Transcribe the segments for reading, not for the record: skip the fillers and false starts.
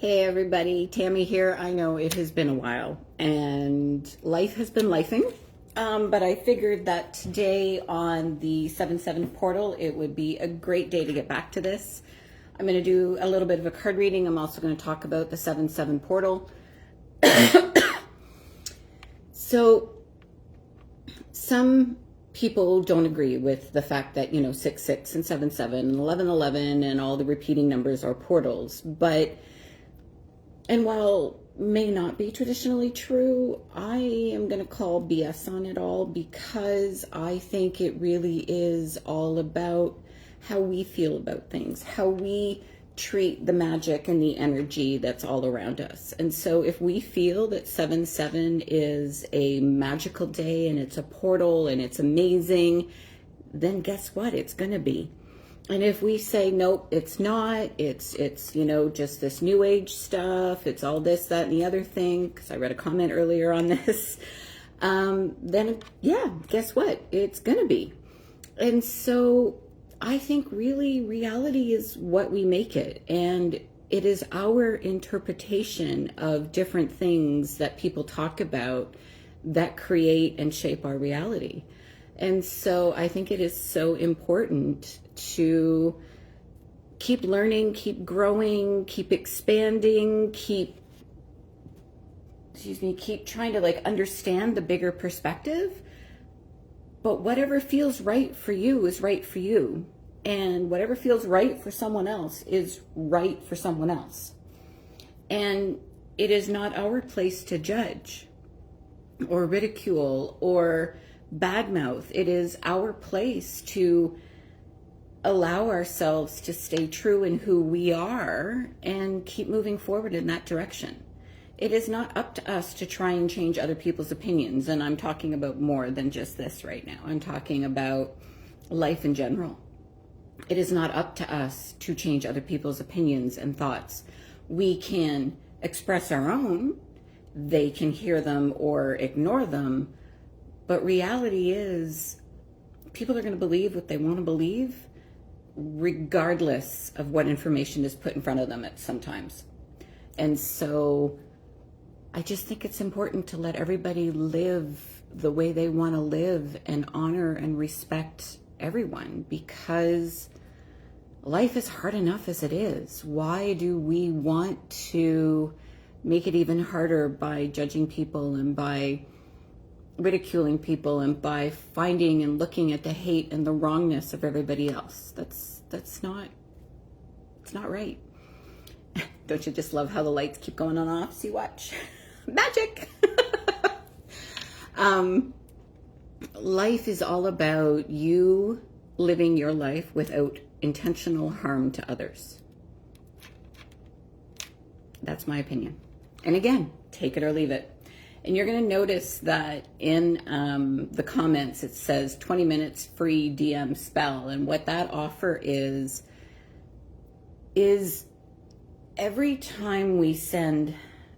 Hey everybody, Tammy here. I know it has been a while and life has been lifing, but I figured that today on the 7/7 portal, it would be a great day to get back to this. I'm going to do a little bit of a card reading. I'm also going to talk about the 7/7 portal. So some people don't agree with the fact that, 6/6 and 7/7 and 11/11 and all the repeating numbers are portals, and while may not be traditionally true, I am going to call BS on it all because I think it really is all about how we feel about things, how we treat the magic and the energy that's all around us. And so if we feel that 7/7 is a magical day and it's a portal and it's amazing, then guess what? It's going to be. And if we say, nope, it's not, it's just this new age stuff, it's all this, that, and the other thing, because I read a comment earlier on this, then yeah, guess what? It's going to be. And so I think really reality is what we make it. And it is our interpretation of different things that people talk about that create and shape our reality. And so I think it is so important to keep learning, keep growing, keep expanding, keep trying to understand the bigger perspective. But whatever feels right for you is right for you. And whatever feels right for someone else is right for someone else. And it is not our place to judge or ridicule or badmouth. It is our place to allow ourselves to stay true in who we are and keep moving forward in that direction. It is not up to us to try and change other people's opinions. And I'm talking about more than just this right now. I'm talking about life in general. It is not up to us to change other people's opinions and thoughts. We can express our own. They can hear them or ignore them. But reality is, people are going to believe what they want to believe, regardless of what information is put in front of them at sometimes. And so I just think it's important to let everybody live the way they want to live and honor and respect everyone, because life is hard enough as it is. Why do we want to make it even harder by judging people and by ridiculing people and by finding and looking at the hate and the wrongness of everybody else? It's not right. Don't you just love how the lights keep going on and off? See, watch. Magic. Life is all about you living your life without intentional harm to others. That's my opinion. And again, take it or leave it. And you're going to notice that in the comments, it says 20 minutes free DM spell. And what that offer is every time we send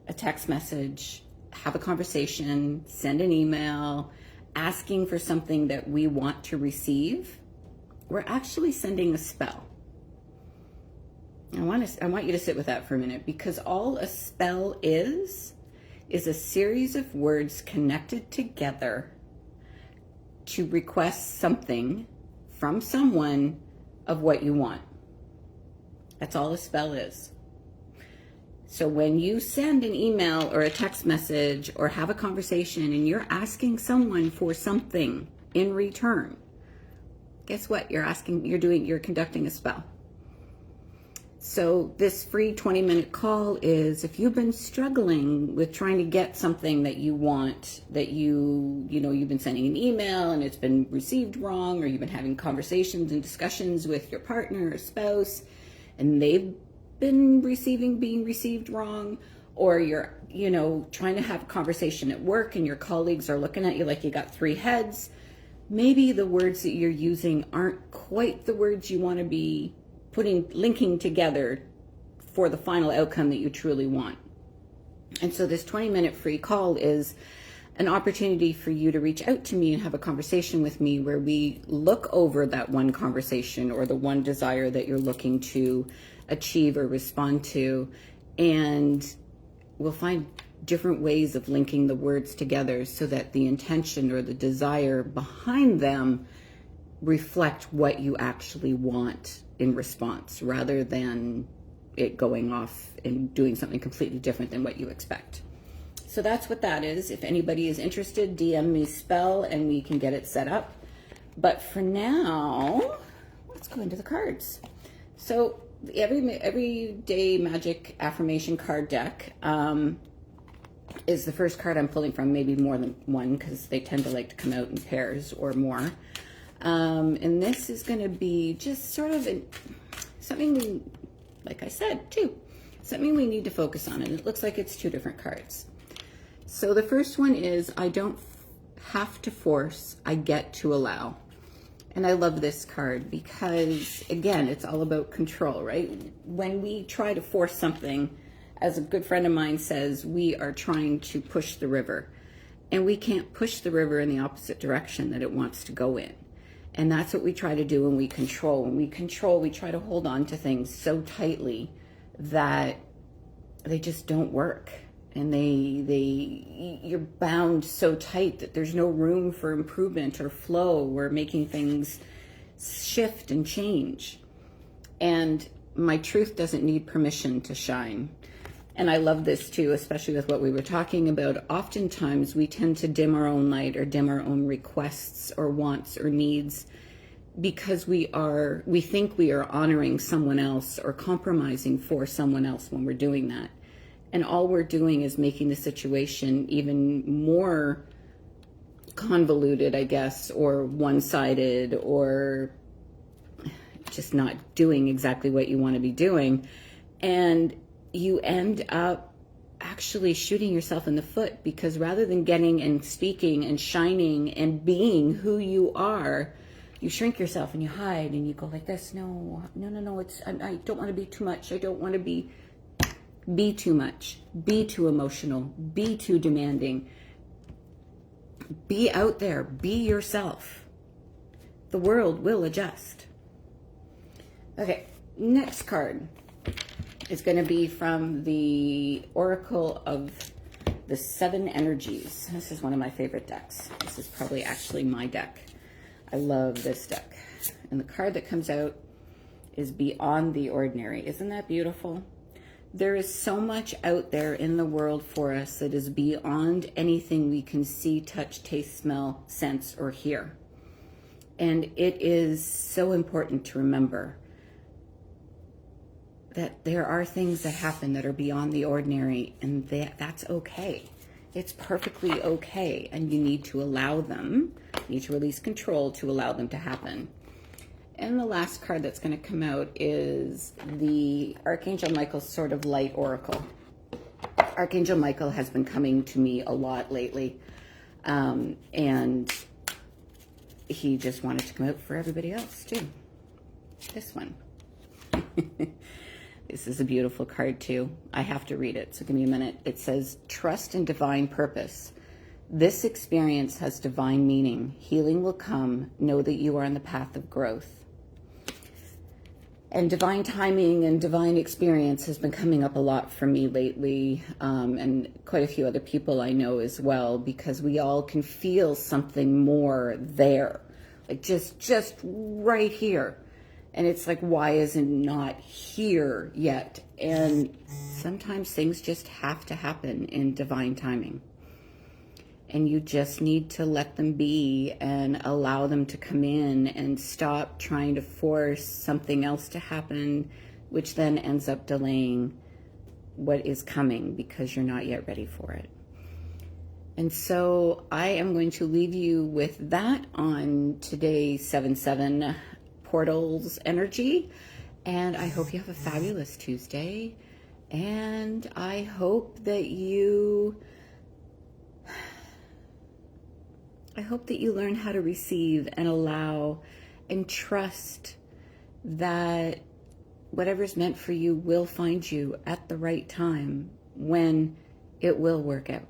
a text message, have a conversation, send an email, asking for something that we want to receive, we're actually sending a spell. I want you to sit with that for a minute, because all a spell is a series of words connected together to request something from someone of what you want. That's all a spell is. So when you send an email or a text message or have a conversation and you're asking someone for something in return, guess what? You're conducting a spell. So this free 20-minute call is if you've been struggling with trying to get something that you want, that you've been sending an email and it's been received wrong, or you've been having conversations and discussions with your partner or spouse and they've been being received wrong, or you're, trying to have a conversation at work and your colleagues are looking at you like you got three heads. Maybe the words that you're using aren't quite the words you want to be linking together for the final outcome that you truly want. And so this 20-minute free call is an opportunity for you to reach out to me and have a conversation with me where we look over that one conversation or the one desire that you're looking to achieve or respond to, And we'll find different ways of linking the words together so that the intention or the desire behind them reflect what you actually want in response, rather than it going off and doing something completely different than what you expect. So that's what that is. If anybody is interested, DM me spell and we can get it set up. But for now, let's go into the cards. So everyday magic affirmation card deck is the first card I'm pulling from, maybe more than one because they tend to like to come out in pairs or more. And this is going to be just sort of something, like I said, something we need to focus on. And it looks like it's two different cards. So the first one is, I don't have to force, I get to allow. And I love this card because, again, it's all about control, right? When we try to force something, as a good friend of mine says, we are trying to push the river. And we can't push the river in the opposite direction that it wants to go in. And that's what we try to do when we control. When we control, we try to hold on to things so tightly that they just don't work. And you're bound so tight that there's no room for improvement or flow or making things shift and change. And my truth doesn't need permission to shine. And I love this too, especially with what we were talking about. Oftentimes we tend to dim our own light or dim our own requests or wants or needs because we think we are honoring someone else or compromising for someone else when we're doing that. And all we're doing is making the situation even more convoluted, I guess, or one-sided, or just not doing exactly what you want to be doing. And you end up actually shooting yourself in the foot, because rather than getting and speaking and shining and being who you are, you shrink yourself and you hide and you go like this. No, I don't want to be too much. I don't want to be too much, be too emotional, be too demanding. Be out there, be yourself. The world will adjust. Okay, next card is going to be from the Oracle of the Seven Energies. This is one of my favorite decks. This is probably actually my deck. I love this deck. And the card that comes out is Beyond the Ordinary. Isn't that beautiful? There is so much out there in the world for us that is beyond anything we can see, touch, taste, smell, sense, or hear. And it is so important to remember that there are things that happen that are beyond the ordinary, and that's okay. It's perfectly okay, and you need to allow them. You need to release control to allow them to happen. And the last card that's going to come out is the Archangel Michael's Sword of Light Oracle. Archangel Michael has been coming to me a lot lately, and he just wanted to come out for everybody else too. This one. This is a beautiful card too. I have to read it, so give me a minute. It says, trust in divine purpose. This experience has divine meaning. Healing will come. Know that you are on the path of growth. And divine timing and divine experience has been coming up a lot for me lately, and quite a few other people I know as well, because we all can feel something more there, like just right here. And it's like, why is it not here yet? And sometimes things just have to happen in divine timing. And you just need to let them be and allow them to come in, and stop trying to force something else to happen, which then ends up delaying what is coming because you're not yet ready for it. And so I am going to leave you with that on today's 7/7 portals energy. And I hope you have a fabulous Tuesday. And I hope that you learn how to receive and allow and trust that whatever's meant for you will find you at the right time, when it will work out.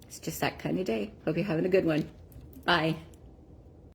It's just that kind of day. Hope you're having a good one. Bye.